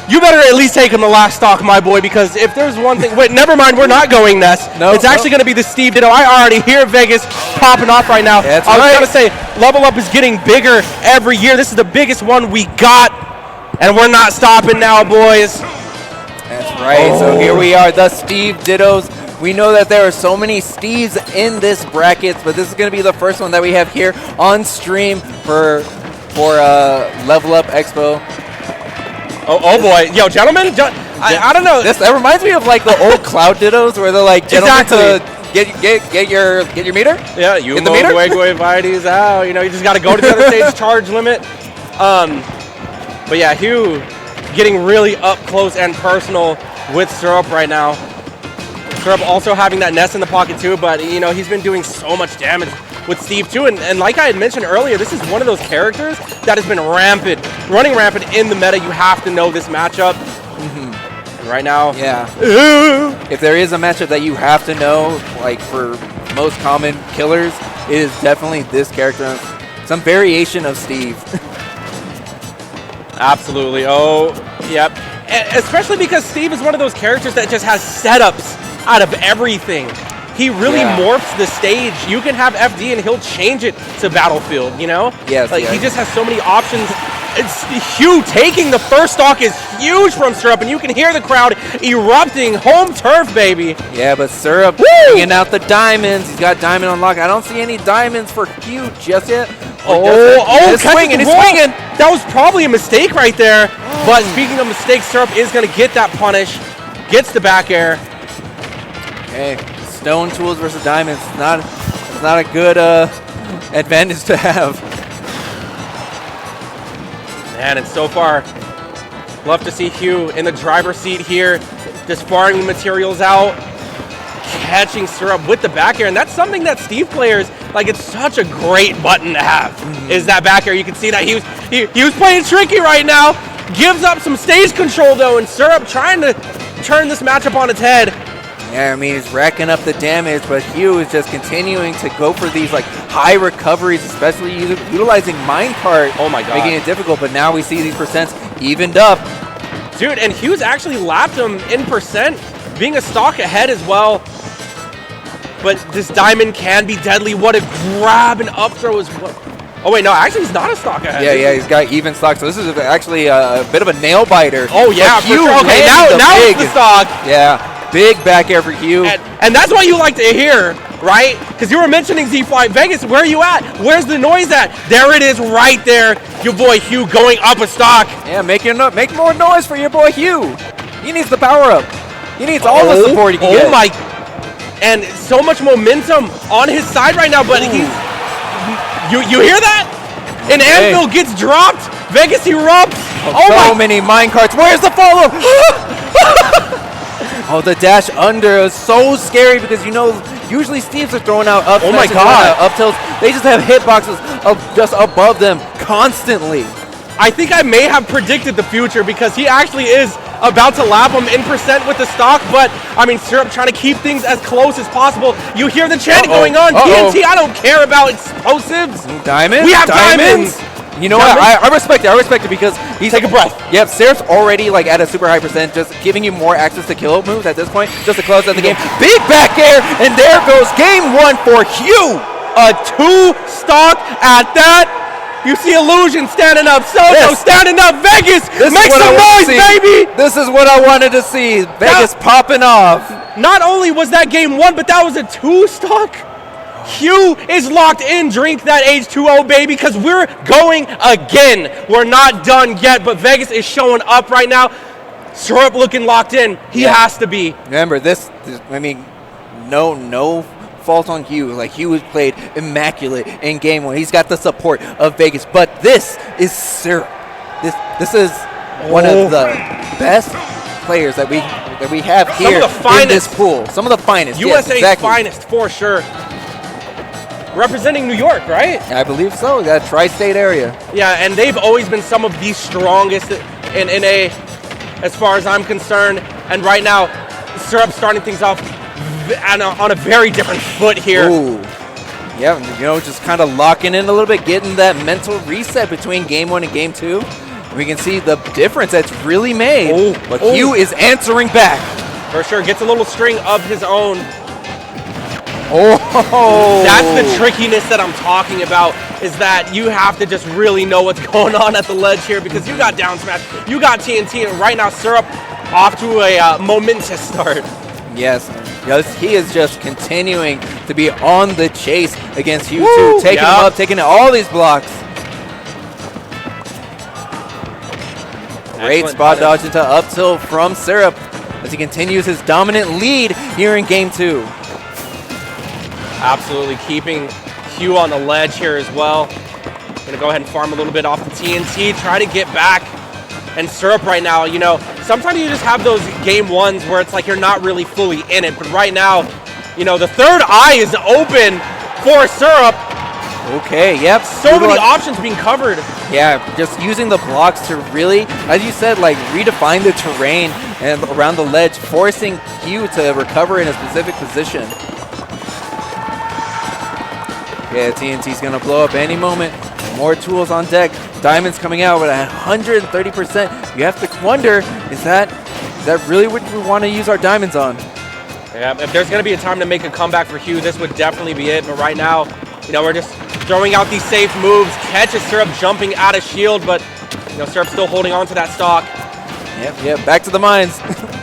You better at least take him the last stock, my boy, because if there's one thing... Wait, never mind, we're not going Ness. It's actually going to be the Steve Ditto. I already hear Vegas popping off right now. That's I was right. going to say, Level Up is getting bigger every year. This is the biggest one we got, and we're not stopping now, boys. That's right, so here we are, the Steve Dittos. We know that there are so many Steves in this bracket, but this is going to be the first one that we have here on stream for Level Up Expo. Oh boy. Yo, gentlemen, I don't know. That reminds me of like the old Cloud Dittos where they're like, gentlemen, to get your meter? Yeah, you get the meter? Vitey's out. You know, you just got to go to the other stage charge limit. But yeah, Hugh getting really up close and personal with Syrup right now. Syrup also having that Ness in the pocket too, but you know, he's been doing so much damage with Steve too, and like I had mentioned earlier, this is one of those characters that has been running rampant in the meta. You have to know this matchup. And right now, yeah. If there is a matchup that you have to know, like for most common killers, it is definitely this character. Some variation of Steve. Absolutely. Oh, yep. Especially because Steve is one of those characters that just has setups out of everything. He really morphs the stage. You can have FD and he'll change it to Battlefield, you know? Yes, like he just has so many options. It's Hugh taking the first stock is huge from Syrup, and you can hear the crowd erupting. Home turf, baby. Yeah, but Syrup bringing out the diamonds. He's got diamond on lock. I don't see any diamonds for Hugh just yet. He's swinging. That was probably a mistake right there. But speaking of mistakes, Syrup is going to get that punish. Gets the back air. Okay, stone tools versus diamonds. It's not a good advantage to have. Man, and so far, love to see Hugh in the driver's seat here, just farming materials out, catching Syrup with the back air, and that's something that Steve players, like, it's such a great button to have, is that back air. You can see that he was playing tricky right now, gives up some stage control though, and Syrup trying to turn this matchup on its head. Yeah, I mean, he's racking up the damage, but Hugh is just continuing to go for these like high recoveries, especially utilizing minecart. Oh my god. Making it difficult, but now we see these percents evened up. Dude, and Hugh's actually lapped him in percent, being a stock ahead as well. But this diamond can be deadly. What a grab and up throw is what. Oh wait, no, actually he's not a stock ahead. Yeah, he's got even stock, so this is actually a bit of a nail biter. Oh yeah, for sure. Okay, now it's the stock. Yeah. Big back air for Hugh. And that's what you like to hear, right? Because you were mentioning Z-Fly. Vegas, where are you at? Where's the noise at? There it is right there. Your boy Hugh going up a stock. Yeah, make more noise for your boy Hugh. He needs the power up. He needs all the support he can get. Oh my. And so much momentum on his side right now, but he's... You hear that? An anvil gets dropped. Vegas erupts. So many minecarts. Where's the follow? Oh, the dash under is so scary because you know usually Steves are throwing out up. Oh my god, up tilts. They just have hitboxes just above them constantly. I think I may have predicted the future because he actually is about to lap him in percent with the stock, but I mean Syrup trying to keep things as close as possible. You hear the chant going on. TNT, I don't care about explosives. Diamonds? We have diamonds. You know what? I respect it because he's... Take a breath. Yep, Syrup's already like at a super high percent, just giving you more access to kill moves at this point, just to close out the game. Big back air, and there goes game one for Hugh. A 2-stock at that. You see Illusion standing up, Soto standing up, Vegas, make some noise, baby! This is what I wanted to see, Vegas popping off. Not only was that game one, but that was a 2-stock. Hugh is locked in. Drink that H2O, baby, because we're going again. We're not done yet, but Vegas is showing up right now. Syrup looking locked in. He has to be. Remember, this I mean, no fault on Hugh. Like, Hugh has played immaculate in game one. He's got the support of Vegas, but this is Syrup. This is one of the best players that we have here in this pool. Some of the finest. USA's finest, for sure. Representing New York, right? I believe so. That tri-state area. Yeah, and they've always been some of the strongest in NA, as far as I'm concerned. And right now, Syrup starting things off on a very different foot here. Ooh. Yeah, you know, just kind of locking in a little bit, getting that mental reset between game one and game two. We can see the difference that's really made. Oh, But Hugh is answering back. For sure, gets a little string of his own. Oh! That's the trickiness that I'm talking about, is that you have to just really know what's going on at the ledge here, because you got down smash, you got TNT, and right now Syrup off to a momentous start. Yes, he is just continuing to be on the chase against Hugh too, taking him up, taking all these blocks. Great spot dodge into up tilt from Syrup as he continues his dominant lead here in game 2. Absolutely keeping Hugh on the ledge here as well. Gonna go ahead and farm a little bit off the TNT, try to get back. And Syrup right now, you know, sometimes you just have those game 1s where it's like you're not really fully in it. But right now, you know, the third eye is open for Syrup. Okay, yep. So many options being covered. Yeah, just using the blocks to really, as you said, like redefine the terrain and around the ledge, forcing Hugh to recover in a specific position. Yeah, TNT's gonna blow up any moment. More tools on deck. Diamonds coming out with 130%. You have to wonder, is that really what we want to use our diamonds on? Yeah, if there's gonna be a time to make a comeback for Hugh, this would definitely be it. But right now, you know, we're just throwing out these safe moves. Catches Syrup jumping out of shield, but you know, Syrup still holding on to that stock. Yep, back to the mines.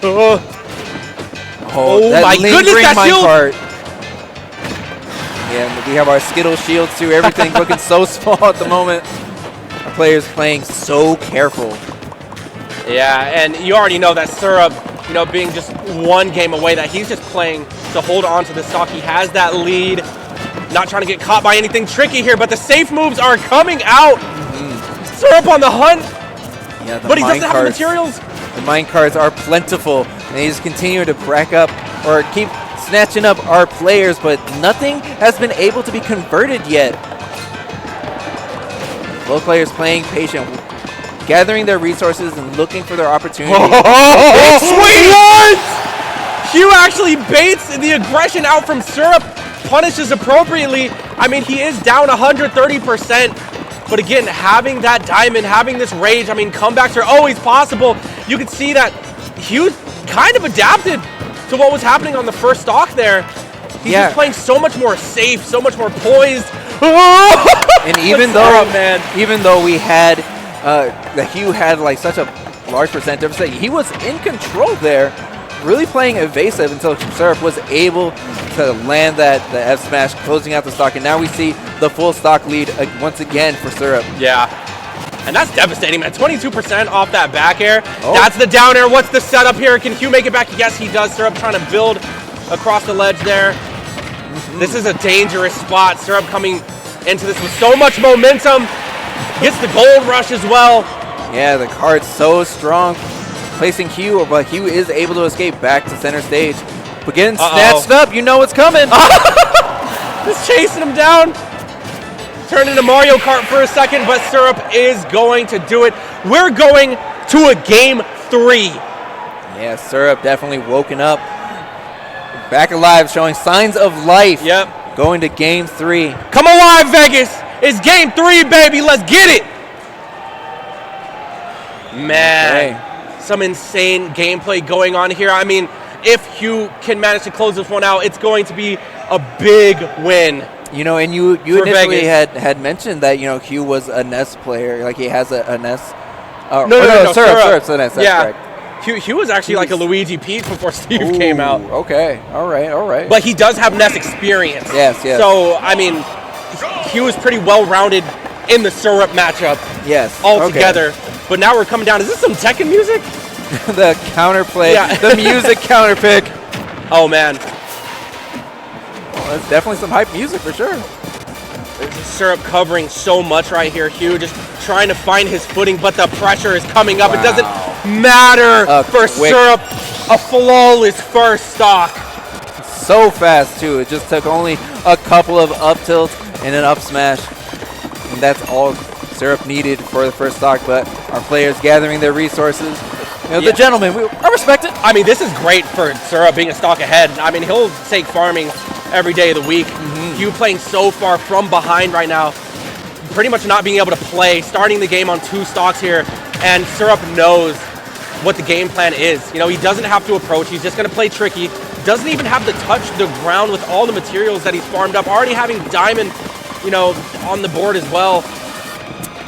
Oh my goodness, that shield! Part. Yeah, we have our Skittle shields too. Everything looking so small at the moment. Our players playing so careful. Yeah, and you already know that Syrup, you know, being just one game away, that he's just playing to hold on to the stock. He has that lead. Not trying to get caught by anything tricky here, but the safe moves are coming out. Syrup on the hunt, yeah, but he doesn't have the materials. The mine cards are plentiful, and they just continue to rack up or keep snatching up our players, but nothing has been able to be converted yet. Both players playing patient, gathering their resources and looking for their opportunity. Sweet! What? Hugh actually baits the aggression out from Syrup, punishes appropriately. I mean, he is down 130%, but again, having that diamond, having this rage, I mean, comebacks are always possible. You can see that Hugh kind of adapted to what was happening on the first stock there. He's just playing so much more safe, so much more poised. And even though we had that Hugh had like such a large percent deficit, he was in control there, really playing evasive until Syrup was able to land the F smash, closing out the stock, and now we see the full stock lead once again for Syrup. Yeah. And that's devastating, man. 22% off that back air. That's the down air. What's the setup here? Can Hugh make it back? Yes, he does. Syrup trying to build across the ledge there. This is a dangerous spot. Syrup coming into this with so much momentum. Gets the gold rush as well. Yeah, the card's so strong. Placing Hugh, but Hugh is able to escape back to center stage. But getting snatched up, you know what's coming. Just chasing him down. Turned into Mario Kart for a second, but Syrup is going to do it. We're going to a game 3. Yeah, Syrup definitely woken up. Back alive, showing signs of life. Yep. Going to game 3. Come alive, Vegas. It's game 3, baby. Let's get it. Man, some insane gameplay going on here. I mean, if Hugh can manage to close this one out, it's going to be a big win. You know, and you initially had mentioned that, you know, Hugh was a NES player. Like, he has a NES. No, Syrup's a NES. That's correct. Hugh was actually like a Luigi Peach before Steve came out. Okay, all right. But he does have NES experience. Yes. So, I mean, Hugh was pretty well-rounded in the Syrup matchup. Yes. Altogether. Okay. But now we're coming down. Is this some Tekken music? The counterplay. Yeah. The music counterpick. Oh, man. That's definitely some hype music for sure. Syrup covering so much right here. Hugh just trying to find his footing, but the pressure is coming up. Wow. It doesn't matter for Syrup. A flawless first stock. So fast, too. It just took only a couple of up tilts and an up smash. And that's all Syrup needed for the first stock, but our players gathering their resources. You know, the gentleman, I respect it. I mean, this is great for Syrup being a stock ahead. I mean, he'll take farming every day of the week. Hugh playing so far from behind right now, pretty much not being able to play, starting the game on 2 stocks here. and Syrup knows what the game plan is. You know, he doesn't have to approach. He's just going to play tricky. Doesn't even have to touch the ground with all the materials that he's farmed up. Already having Diamond, you know, on the board as well.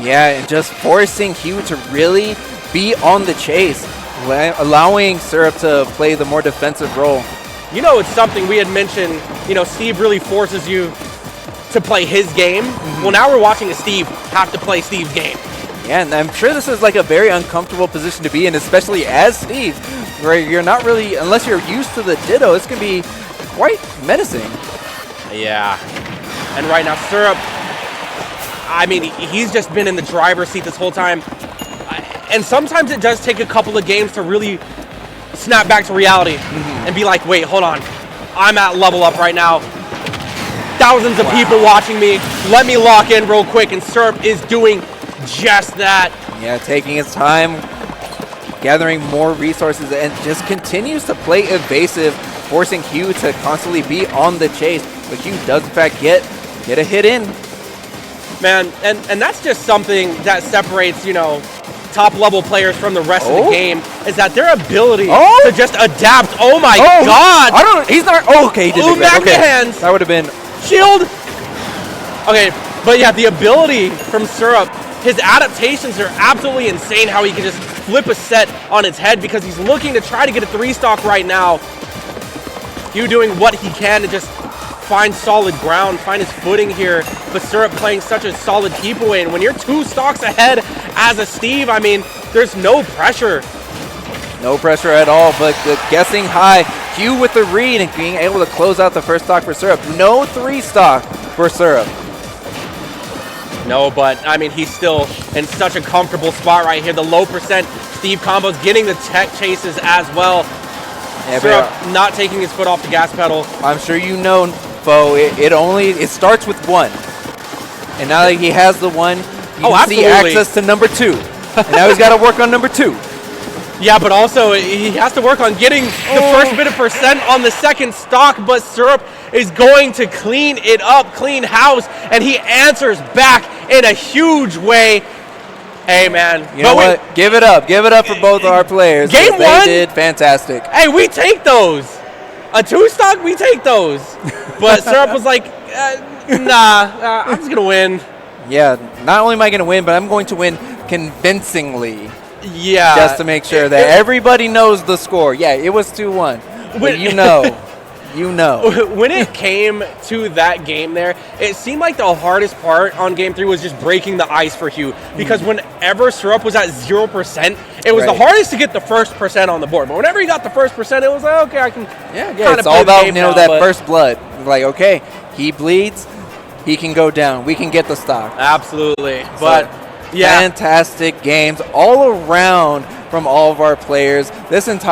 Yeah, and just forcing Hugh to really be on the chase, allowing Syrup to play the more defensive role. You know, it's something we had mentioned, you know, Steve really forces you to play his game. Well, now we're watching Steve have to play Steve's game. Yeah, and I'm sure this is like a very uncomfortable position to be in, especially as Steve, where you're not really, unless you're used to the Ditto, it's going to be quite menacing. Yeah. And right now, Syrup, I mean, he's just been in the driver's seat this whole time. And sometimes it does take a couple of games to really snap back to reality and be like, wait, hold on. I'm at level up right now. Thousands of people watching me. Let me lock in real quick. And Syrup is doing just that. Yeah, taking his time, gathering more resources, and just continues to play evasive, forcing Hugh to constantly be on the chase. But Hugh does, in fact, get a hit in. Man, and that's just something that separates, you know, top-level players from the rest of the game, is that their ability to just adapt. Oh, my God. He's not. Oh, okay, he did it. Back to hands. That would have been. Shield. Okay, but yeah, the ability from Syrup, his adaptations are absolutely insane, how he can just flip a set on its head because he's looking to try to get a 3-stock right now. Hugh doing what he can to just find solid ground, find his footing here, but Syrup playing such a solid keep away. And when you're 2 stocks ahead as a Steve, I mean, there's no pressure. No pressure at all, but guessing high. Hugh with the read and being able to close out the first stock for Syrup. No 3-stock for Syrup. No, but I mean, he's still in such a comfortable spot right here. The low percent Steve combos, getting the tech chases as well. Yeah, Syrup not taking his foot off the gas pedal. I'm sure you know, Fo, it starts with 1. And now that he has the 1, you see access to number 2. And now he's got to work on number 2. Yeah, but also he has to work on getting the first bit of percent on the second stock, but Syrup is going to clean it up, clean house, and he answers back in a huge way. Hey, man. You know what? Give it up. Give it up for both our players. Game 1. They did fantastic. Hey, we take those. A 2-stock, we take those. But Syrup was like, nah, I'm just going to win. Yeah, not only am I going to win, but I'm going to win convincingly. Yeah. Just to make sure that everybody knows the score. Yeah, it was 2-1. But you know. You know. When it came to that game there, it seemed like the hardest part on Game 3 was just breaking the ice for Hugh. Because whenever Syrup was at 0%, it was the hardest to get the first percent on the board. But whenever he got the first percent, it was like, okay, I can it's all about, that first blood. Like, okay, he bleeds, he can go down. We can get the stock. Absolutely. But, fantastic games all around from all of our players. This entire